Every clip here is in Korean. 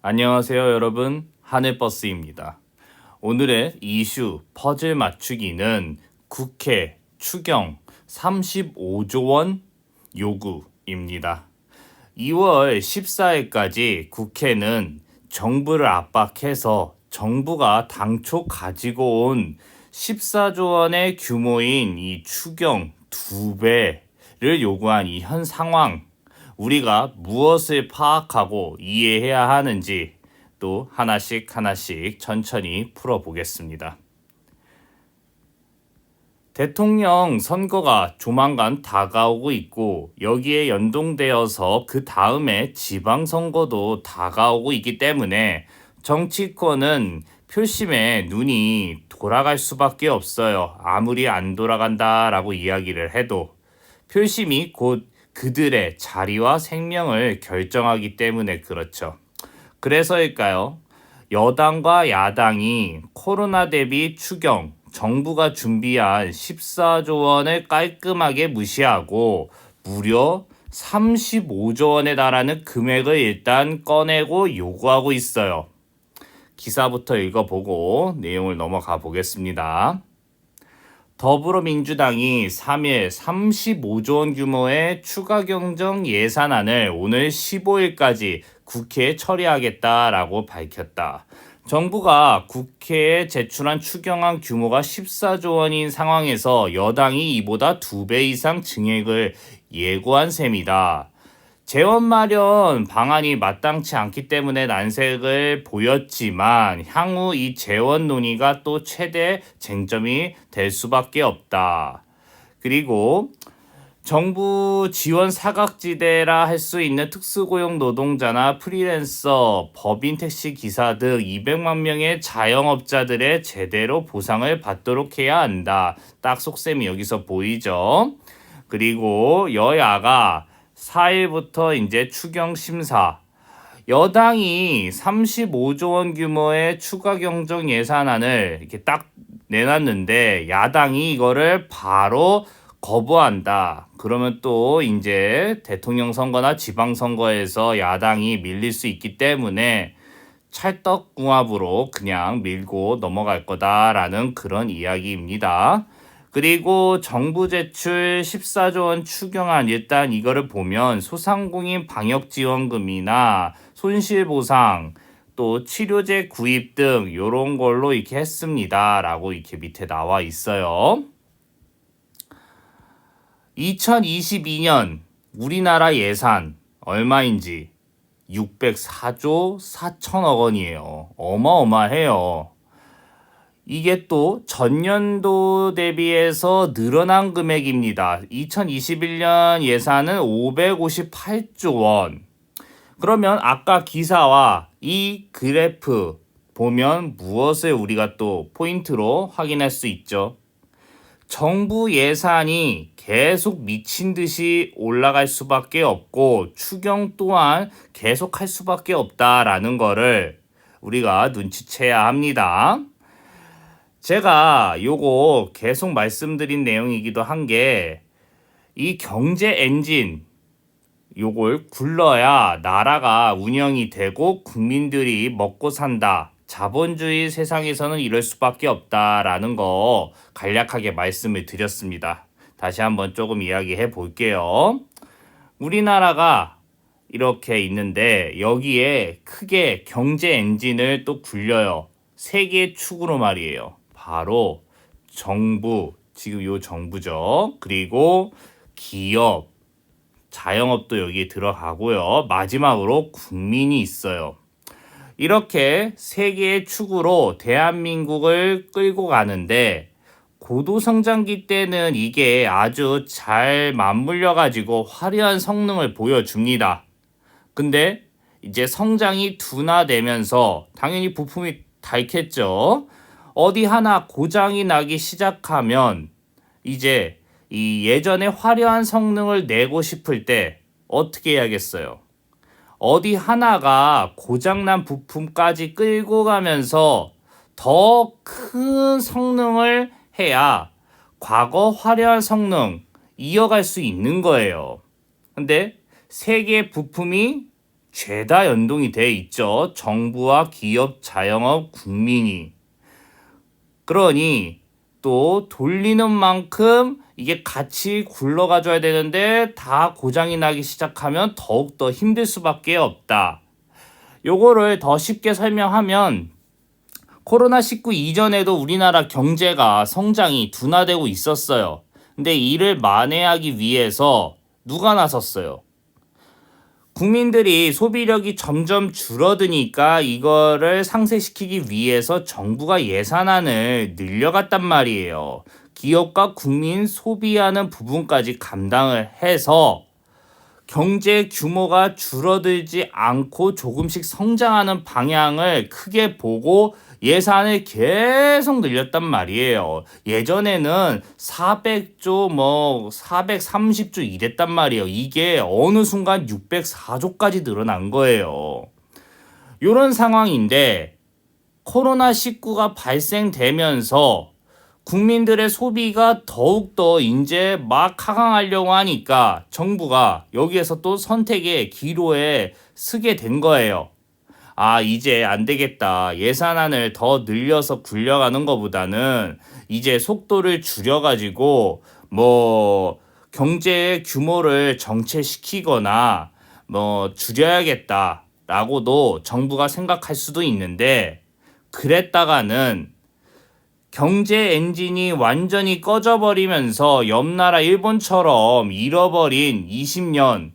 안녕하세요 여러분, 하늘버스입니다. 오늘의 이슈 퍼즐 맞추기는 국회 추경 35조 원 요구입니다. 2월 14일까지 국회는 정부를 압박해서 정부가 당초 가지고 온 14조 원의 규모인 이 추경 2배를 요구한 이 현 상황, 우리가 무엇을 파악하고 이해해야 하는지 또 하나씩 천천히 풀어보겠습니다. 대통령 선거가 조만간 다가오고 있고 여기에 연동되어서 그 다음에 지방선거도 다가오고 있기 때문에 정치권은 표심에 눈이 돌아갈 수밖에 없어요. 아무리 안 돌아간다라고 이야기를 해도 표심이 곧 그들의 자리와 생명을 결정하기 때문에 그렇죠. 그래서일까요? 여당과 야당이 코로나 대비 추경, 정부가 준비한 14조 원을 깔끔하게 무시하고 무려 35조 원에 달하는 금액을 일단 꺼내고 요구하고 있어요. 기사부터 읽어보고 내용을 넘어가 보겠습니다. 더불어민주당이 3일 35조 원 규모의 추가 경정 예산안을 오늘 15일까지 국회에 처리하겠다라고 밝혔다. 정부가 국회에 제출한 추경안 규모가 14조 원인 상황에서 여당이 이보다 2배 이상 증액을 예고한 셈이다. 재원 마련 방안이 마땅치 않기 때문에 난색을 보였지만 향후 이 재원 논의가 또 최대 쟁점이 될 수밖에 없다. 그리고 정부 지원 사각지대라 할 수 있는 특수고용 노동자나 프리랜서, 법인 택시 기사 등 200만 명의 자영업자들의 제대로 보상을 받도록 해야 한다. 딱 속셈이 여기서 보이죠. 그리고 여야가 4일부터 이제 추경 심사. 여당이 35조 원 규모의 추가 경정 예산안을 이렇게 딱 내놨는데 야당이 이거를 바로 거부한다. 그러면 또 이제 대통령 선거나 지방 선거에서 야당이 밀릴 수 있기 때문에 찰떡궁합으로 그냥 밀고 넘어갈 거다라는 그런 이야기입니다. 그리고 정부 제출 14조 원 추경안, 일단 이거를 보면 소상공인 방역지원금이나 손실보상 또 치료제 구입 등 이런 걸로 이렇게 했습니다 라고 이렇게 밑에 나와 있어요. 2022년 우리나라 예산 얼마인지 604조 4천억 원이에요. 어마어마해요. 이게 또 전년도 대비해서 늘어난 금액입니다. 2021년 예산은 558조 원. 그러면 아까 기사와 이 그래프 보면 무엇을 우리가 또 포인트로 확인할 수 있죠? 정부 예산이 계속 미친 듯이 올라갈 수밖에 없고 추경 또한 계속할 수밖에 없다라는 거를 우리가 눈치채야 합니다. 제가 요거 계속 말씀드린 내용이기도 한 게 이 경제 엔진 요걸 굴러야 나라가 운영이 되고 국민들이 먹고 산다. 자본주의 세상에서는 이럴 수밖에 없다라는 거 간략하게 말씀을 드렸습니다. 다시 한번 조금 이야기해 볼게요. 우리나라가 이렇게 있는데 여기에 크게 경제 엔진을 또 굴려요. 세 개의 축으로 말이에요. 바로 정부, 지금 요 정부죠. 그리고 기업, 자영업도 여기에 들어가고요. 마지막으로 국민이 있어요. 이렇게 세 개의 축으로 대한민국을 끌고 가는데 고도성장기 때는 이게 아주 잘 맞물려 가지고 화려한 성능을 보여줍니다. 근데 이제 성장이 둔화되면서 당연히 부품이 닳겠죠. 어디 하나 고장이 나기 시작하면 이제 이 예전에 화려한 성능을 내고 싶을 때 어떻게 해야겠어요? 어디 하나가 고장난 부품까지 끌고 가면서 더 큰 성능을 해야 과거 화려한 성능 이어갈 수 있는 거예요. 근데 세 개의 부품이 죄다 연동이 돼 있죠. 정부와 기업, 자영업, 국민이. 그러니 또 돌리는 만큼 이게 같이 굴러가줘야 되는데 다 고장이 나기 시작하면 더욱더 힘들 수밖에 없다. 요거를 더 쉽게 설명하면 코로나19 이전에도 우리나라 경제가 성장이 둔화되고 있었어요. 근데 이를 만회하기 위해서 누가 나섰어요? 국민들이 소비력이 점점 줄어드니까 이거를 상쇄시키기 위해서 정부가 예산안을 늘려갔단 말이에요. 기업과 국민 소비하는 부분까지 감당을 해서 경제 규모가 줄어들지 않고 조금씩 성장하는 방향을 크게 보고 예산을 계속 늘렸단 말이에요. 예전에는 400조 430조 이랬단 말이에요. 이게 어느 순간 604조까지 늘어난 거예요. 이런 상황인데 코로나19가 발생되면서 국민들의 소비가 더욱더 이제 막 하강하려고 하니까 정부가 여기에서 또 선택의 기로에 서게 된 거예요. 아, 이제 안 되겠다. 예산안을 더 늘려서 굴려가는 것보다는 이제 속도를 줄여가지고 경제의 규모를 정체시키거나 줄여야겠다라고도 정부가 생각할 수도 있는데 그랬다가는 경제 엔진이 완전히 꺼져버리면서 옆나라 일본처럼 잃어버린 20년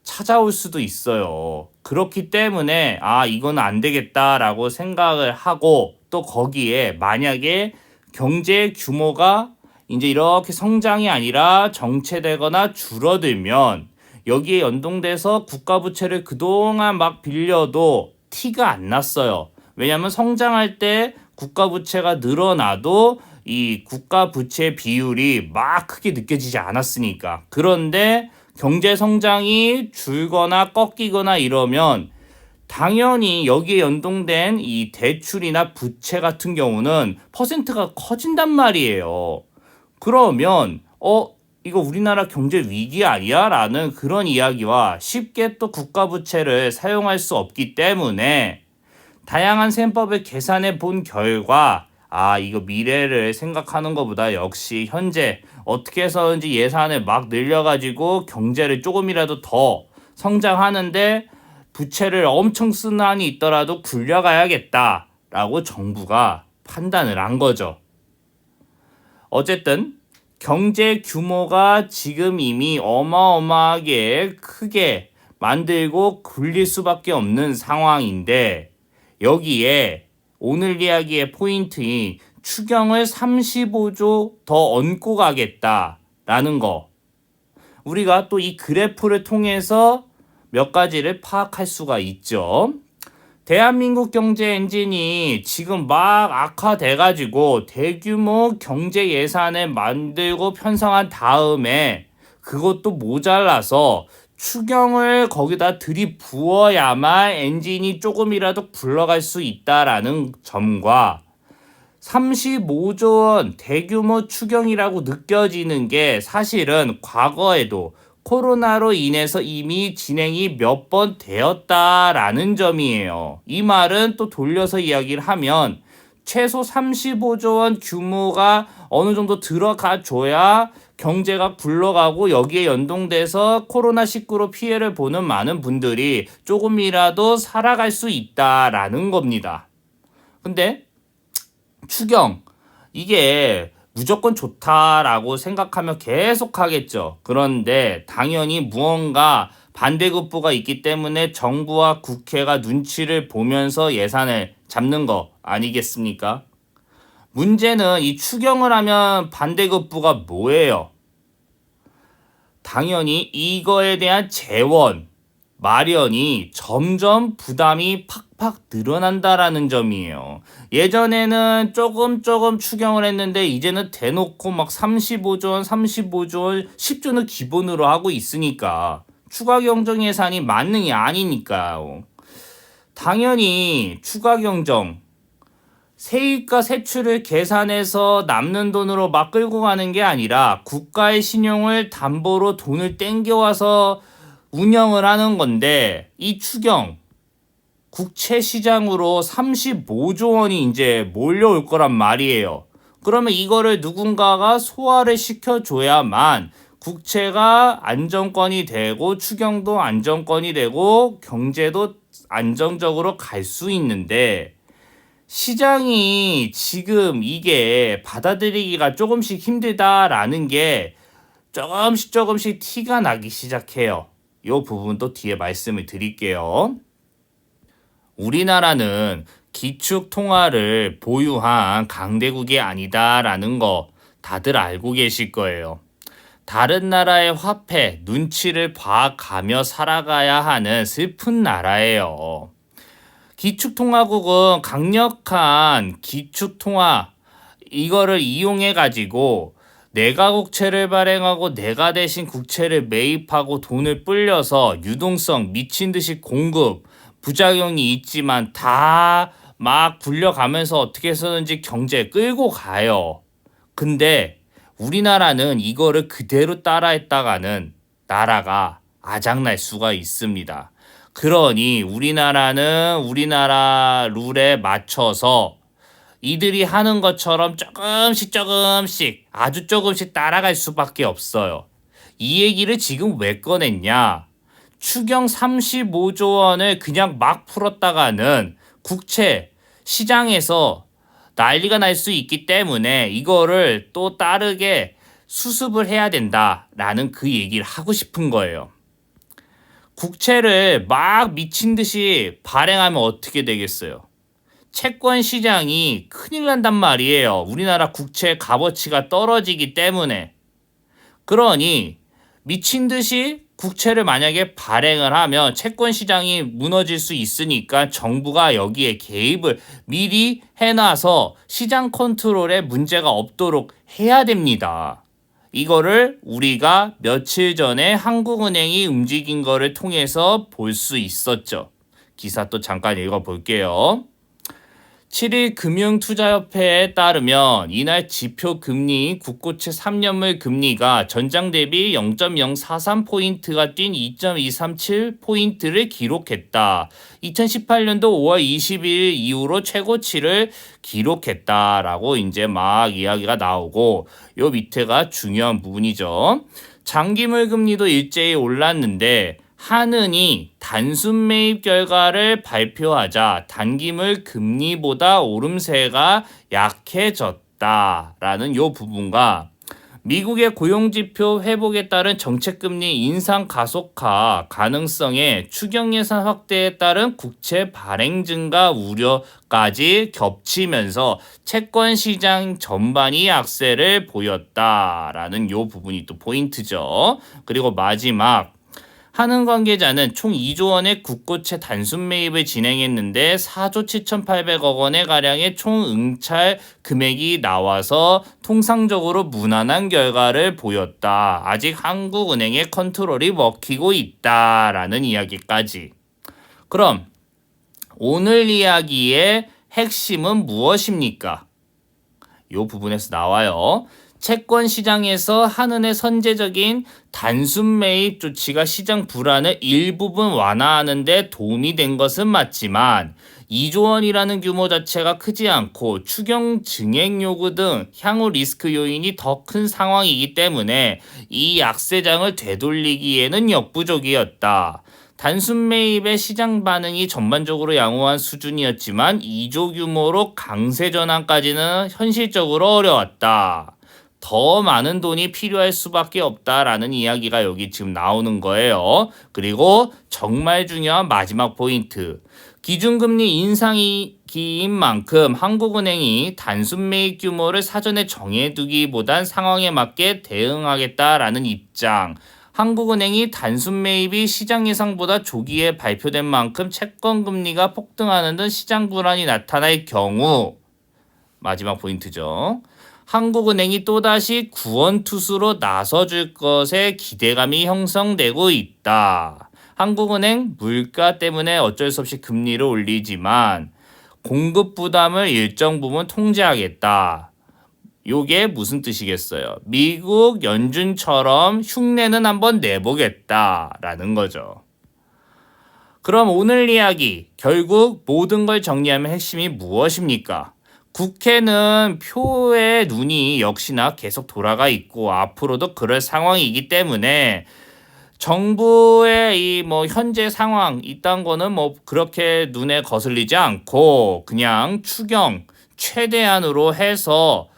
찾아올 수도 있어요. 그렇기 때문에 이건 안 되겠다라고 생각을 하고 또 거기에 만약에 경제 규모가 이제 이렇게 성장이 아니라 정체되거나 줄어들면 여기에 연동돼서 국가 부채를 그동안 막 빌려도 티가 안 났어요. 왜냐하면 성장할 때 국가 부채가 늘어나도 이 국가 부채 비율이 막 크게 느껴지지 않았으니까. 그런데 경제 성장이 줄거나 꺾이거나 이러면 당연히 여기에 연동된 이 대출이나 부채 같은 경우는 퍼센트가 커진단 말이에요. 그러면 이거 우리나라 경제 위기 아니야? 라는 그런 이야기와 쉽게 또 국가 부채를 사용할 수 없기 때문에 다양한 셈법을 계산해 본 결과 이거 미래를 생각하는 것보다 역시 현재 어떻게 해서든지 예산을 막 늘려가지고 경제를 조금이라도 더 성장하는데 부채를 엄청 쓰는 한이 있더라도 굴려가야겠다라고 정부가 판단을 한 거죠. 어쨌든 경제 규모가 지금 이미 어마어마하게 크게 만들고 굴릴 수밖에 없는 상황인데 여기에 오늘 이야기의 포인트인 추경을 35조 더 얹고 가겠다라는 거. 우리가 또 이 그래프를 통해서 몇 가지를 파악할 수가 있죠. 대한민국 경제 엔진이 지금 막 악화돼가지고 대규모 경제 예산을 만들고 편성한 다음에 그것도 모자라서 추경을 거기다 들이부어야만 엔진이 조금이라도 굴러갈 수 있다라는 점과 35조 원 대규모 추경이라고 느껴지는 게 사실은 과거에도 코로나로 인해서 이미 진행이 몇 번 되었다라는 점이에요. 이 말은 또 돌려서 이야기를 하면 최소 35조 원 규모가 어느 정도 들어가 줘야 경제가 굴러가고 여기에 연동돼서 코로나19로 피해를 보는 많은 분들이 조금이라도 살아갈 수 있다라는 겁니다. 근데 추경 이게 무조건 좋다라고 생각하면 계속 하겠죠. 그런데 당연히 무언가 반대급부가 있기 때문에 정부와 국회가 눈치를 보면서 예산을 잡는 거 아니겠습니까? 문제는 이 추경을 하면 반대급부가 뭐예요? 당연히 이거에 대한 재원, 마련이 점점 부담이 팍팍 늘어난다라는 점이에요. 예전에는 조금 추경을 했는데 이제는 대놓고 막 35조 원, 10조는 기본으로 하고 있으니까 추가 경정 예산이 만능이 아니니까요. 당연히 추가 경정 세입과 세출을 계산해서 남는 돈으로 막 끌고 가는 게 아니라 국가의 신용을 담보로 돈을 땡겨와서 운영을 하는 건데 이 추경 국채 시장으로 35조 원이 이제 몰려올 거란 말이에요. 그러면 이거를 누군가가 소화를 시켜줘야만 국채가 안정권이 되고 추경도 안정권이 되고 경제도 안정적으로 갈 수 있는데 시장이 지금 이게 받아들이기가 조금씩 힘들다라는 게 조금씩 티가 나기 시작해요. 이 부분도 뒤에 말씀을 드릴게요. 우리나라는 기축통화를 보유한 강대국이 아니다라는 거 다들 알고 계실 거예요. 다른 나라의 화폐 눈치를 봐가며 살아가야 하는 슬픈 나라예요. 기축통화국은 강력한 기축통화 이거를 이용해 가지고 내가 국채를 발행하고 내가 대신 국채를 매입하고 돈을 불려서 유동성 미친 듯이 공급 부작용이 있지만 다 막 굴려가면서 어떻게 해서든지 경제 끌고 가요. 근데 우리나라는 이거를 그대로 따라했다가는 나라가 아작날 수가 있습니다. 그러니 우리나라는 우리나라 룰에 맞춰서 이들이 하는 것처럼 조금씩 아주 조금씩 따라갈 수밖에 없어요. 이 얘기를 지금 왜 꺼냈냐? 추경 35조 원을 그냥 막 풀었다가는 국채 시장에서 난리가 날 수 있기 때문에 이거를 또 따르게 수습을 해야 된다라는 그 얘기를 하고 싶은 거예요. 국채를 막 미친 듯이 발행하면 어떻게 되겠어요? 채권 시장이 큰일 난단 말이에요. 우리나라 국채 값어치가 떨어지기 때문에. 그러니 미친 듯이 국채를 만약에 발행을 하면 채권 시장이 무너질 수 있으니까 정부가 여기에 개입을 미리 해놔서 시장 컨트롤에 문제가 없도록 해야 됩니다. 이거를 우리가 며칠 전에 한국은행이 움직인 거를 통해서 볼 수 있었죠. 기사 또 잠깐 읽어볼게요. 7일 금융투자협회에 따르면 이날 지표금리 국고채 3년물 금리가 전장 대비 0.043포인트가 뛴 2.237포인트를 기록했다. 2018년도 5월 22일 이후로 최고치를 기록했다라고 이제 막 이야기가 나오고 요 밑에가 중요한 부분이죠. 장기물 금리도 일제히 올랐는데 한은이 단순 매입 결과를 발표하자 단기물 금리보다 오름세가 약해졌다라는 요 부분과 미국의 고용지표 회복에 따른 정책금리 인상 가속화 가능성에 추경 예산 확대에 따른 국채 발행 증가 우려까지 겹치면서 채권 시장 전반이 약세를 보였다라는 요 부분이 또 포인트죠. 그리고 마지막 한은 관계자는 총 2조 원의 국고채 단순 매입을 진행했는데 4조 7,800억 원의 가량의 총 응찰 금액이 나와서 통상적으로 무난한 결과를 보였다. 아직 한국은행의 컨트롤이 먹히고 있다라는 이야기까지. 그럼 오늘 이야기의 핵심은 무엇입니까? 이 부분에서 나와요. 채권 시장에서 한은의 선제적인 단순 매입 조치가 시장 불안을 일부분 완화하는 데 도움이 된 것은 맞지만 2조 원이라는 규모 자체가 크지 않고 추경 증액 요구 등 향후 리스크 요인이 더 큰 상황이기 때문에 이 약세장을 되돌리기에는 역부족이었다. 단순 매입의 시장 반응이 전반적으로 양호한 수준이었지만 2조 규모로 강세 전환까지는 현실적으로 어려웠다. 더 많은 돈이 필요할 수밖에 없다라는 이야기가 여기 지금 나오는 거예요. 그리고 정말 중요한 마지막 포인트. 기준금리 인상기인 만큼 한국은행이 단순 매입 규모를 사전에 정해두기보단 상황에 맞게 대응하겠다라는 입장. 한국은행이 단순 매입이 시장 예상보다 조기에 발표된 만큼 채권금리가 폭등하는 등 시장 불안이 나타날 경우 마지막 포인트죠. 한국은행이 또다시 구원투수로 나서줄 것에 기대감이 형성되고 있다. 한국은행 물가 때문에 어쩔 수 없이 금리를 올리지만 공급 부담을 일정 부분 통제하겠다. 요게 무슨 뜻이겠어요? 미국 연준처럼 흉내는 한번 내보겠다라는 거죠. 그럼 오늘 이야기, 결국 모든 걸 정리하면 핵심이 무엇입니까? 국회는 표의 눈이 역시나 계속 돌아가 있고 앞으로도 그럴 상황이기 때문에 정부의 이 현재 상황 이딴 거는 그렇게 눈에 거슬리지 않고 그냥 추경 최대한으로 해서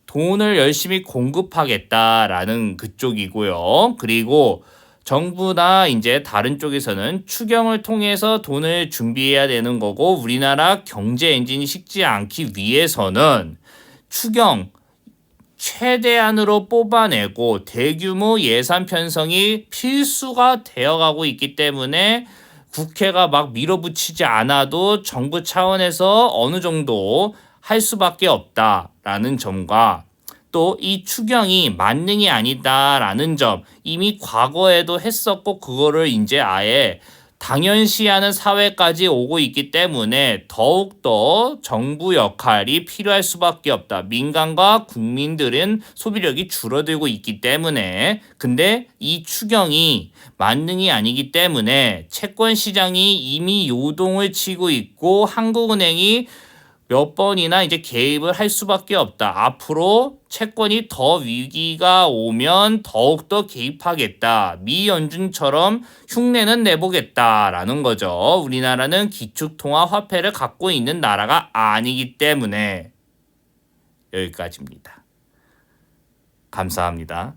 돈을 열심히 공급하겠다라는 그쪽이고요. 그리고 정부나 이제 다른 쪽에서는 추경을 통해서 돈을 준비해야 되는 거고 우리나라 경제 엔진이 식지 않기 위해서는 추경 최대한으로 뽑아내고 대규모 예산 편성이 필수가 되어가고 있기 때문에 국회가 막 밀어붙이지 않아도 정부 차원에서 어느 정도 할 수밖에 없다라는 점과 또 이 추경이 만능이 아니다라는 점 이미 과거에도 했었고 그거를 이제 아예 당연시하는 사회까지 오고 있기 때문에 더욱더 정부 역할이 필요할 수밖에 없다. 민간과 국민들은 소비력이 줄어들고 있기 때문에 근데 이 추경이 만능이 아니기 때문에 채권 시장이 이미 요동을 치고 있고 한국은행이 몇 번이나 이제 개입을 할 수밖에 없다. 앞으로 채권이 더 위기가 오면 더욱더 개입하겠다. 미 연준처럼 흉내는 내보겠다라는 거죠. 우리나라는 기축통화 화폐를 갖고 있는 나라가 아니기 때문에 여기까지입니다. 감사합니다.